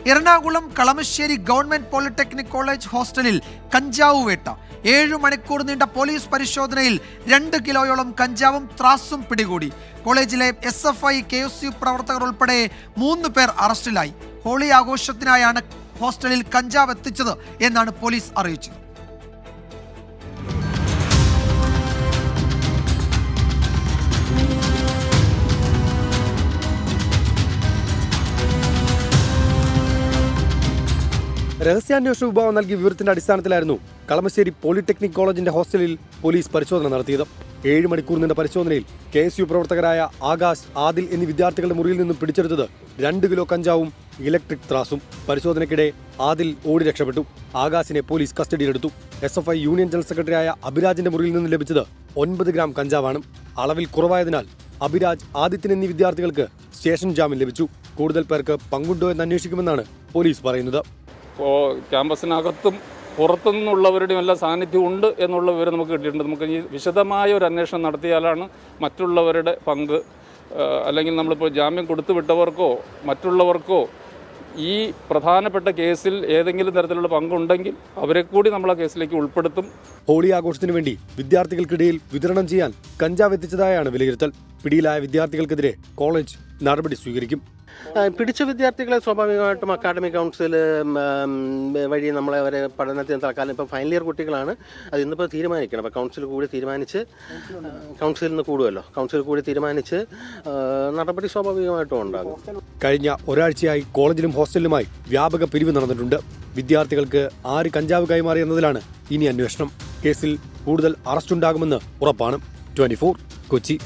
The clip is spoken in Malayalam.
Ernakulam Kalamassery government polytechnic college ഹോസ്റ്റലിൽ കഞ്ചാവ് വേട്ട. 7 മണിക്കൂർ നീണ്ട പോലീസ് പരിശോധനയിൽ 2 കിലോയോളം കഞ്ചാവും ത്രാസും പിടികൂടി. കോളേജിലെ SFI KSU പ്രവർത്തകർ ഉൾപ്പെടെ 3 പേർ അറസ്റ്റിലായി. ഹോളി ആഘോഷത്തിനായാണ് ഹോസ്റ്റലിൽ കഞ്ചാവ് എത്തിച്ചത് എന്നാണ് പോലീസ് അറിയിച്ചത്. രഹസ്യാന്വേഷണ വിഭാഗം നൽകിയ വിവരത്തിന്റെ അടിസ്ഥാനത്തിലായിരുന്നു കളമശ്ശേരി പോളിടെക്നിക് കോളേജിന്റെ ഹോസ്റ്റലിൽ പോലീസ് പരിശോധന നടത്തിയത്. 7 മണിക്കൂർ നീണ്ട പരിശോധനയിൽ KSU പ്രവർത്തകരായ ആകാശ്, ആദിൽ എന്നീ വിദ്യാർത്ഥികളുടെ മുറിയിൽ നിന്നും പിടിച്ചെടുത്തത് 2 കിലോ കഞ്ചാവും ഇലക്ട്രിക് ത്രാസും. പരിശോധനയ്ക്കിടെ ആദിൽ ഓടി രക്ഷപ്പെട്ടു. ആകാശിനെ പോലീസ് കസ്റ്റഡിയിലെടുത്തു. SFI യൂണിയൻ ജനറൽ സെക്രട്ടറിയായ അഭിരാജിന്റെ മുറിയിൽ നിന്ന് ലഭിച്ചത് 9 ഗ്രാം കഞ്ചാവാണ്. അളവിൽ കുറവായതിനാൽ അഭിരാജ്, ആദിത്യൻ എന്നീ വിദ്യാർത്ഥികൾക്ക് സ്റ്റേഷൻ ജാമ്യം ലഭിച്ചു. കൂടുതൽ പേർക്ക് പങ്കുണ്ടോ എന്ന് അന്വേഷിക്കുമെന്നാണ് പോലീസ് പറയുന്നത്. ക്യാമ്പസിനകത്തും പുറത്തുനിന്നുള്ളവരുടെയും എല്ലാ സാന്നിധ്യം ഉണ്ട് എന്നുള്ള വിവരം നമുക്ക് കിട്ടിയിട്ടുണ്ട്. നമുക്ക് ഈ വിശദമായ ഒരു അന്വേഷണം നടത്തിയാലാണ് മറ്റുള്ളവരുടെ പങ്ക്, അല്ലെങ്കിൽ നമ്മളിപ്പോൾ ജാമ്യം കൊടുത്തു വിട്ടവർക്കോ മറ്റുള്ളവർക്കോ ഈ പ്രധാനപ്പെട്ട കേസിൽ ഏതെങ്കിലും തരത്തിലുള്ള പങ്കുണ്ടെങ്കിൽ അവരെ കൂടി നമ്മൾ ആ കേസിലേക്ക് ഉൾപ്പെടുത്തും. ഹോളി ആഘോഷത്തിനു വേണ്ടി വിദ്യാർത്ഥികൾക്കിടയിൽ വിതരണം ചെയ്യാൻ കഞ്ചാവ് എത്തിച്ചതായാണ് വിലയിരുത്തൽ. പിടിയിലായ വിദ്യാർത്ഥികൾക്കെതിരെ കോളേജ് നടപടി സ്വീകരിക്കും. പിടിച്ച വിദ്യാർത്ഥികളെ സ്വാഭാവികമായിട്ടും അക്കാഡമിക് കൗൺസിൽ വഴി നമ്മളെ അവരെ പഠനത്തിന് തൽക്കാലം ഇപ്പോൾ ഫൈനൽ ഇയർ കുട്ടികളാണ്. അത് ഇന്നിപ്പോൾ തീരുമാനിക്കണം. അപ്പോൾ കൗൺസിൽ കൂടി തീരുമാനിച്ച്, കൗൺസിലിൽ നിന്ന് കൂടുമല്ലോ, കൗൺസിൽ കൂടി തീരുമാനിച്ച് നടപടി സ്വാഭാവികമായിട്ടും ഉണ്ടാകും. കഴിഞ്ഞ ഒരാഴ്ചയായി കോളേജിലും ഹോസ്റ്റലിലുമായി വ്യാപക പിരിവ് നടന്നിട്ടുണ്ട്. വിദ്യാർത്ഥികൾക്ക് ആര് കഞ്ചാവ് കൈമാറി എന്നതിലാണ് ഇനി അന്വേഷണം. കേസിൽ കൂടുതൽ അറസ്റ്റുണ്ടാകുമെന്ന് ഉറപ്പാണ്. 24 കൊച്ചി.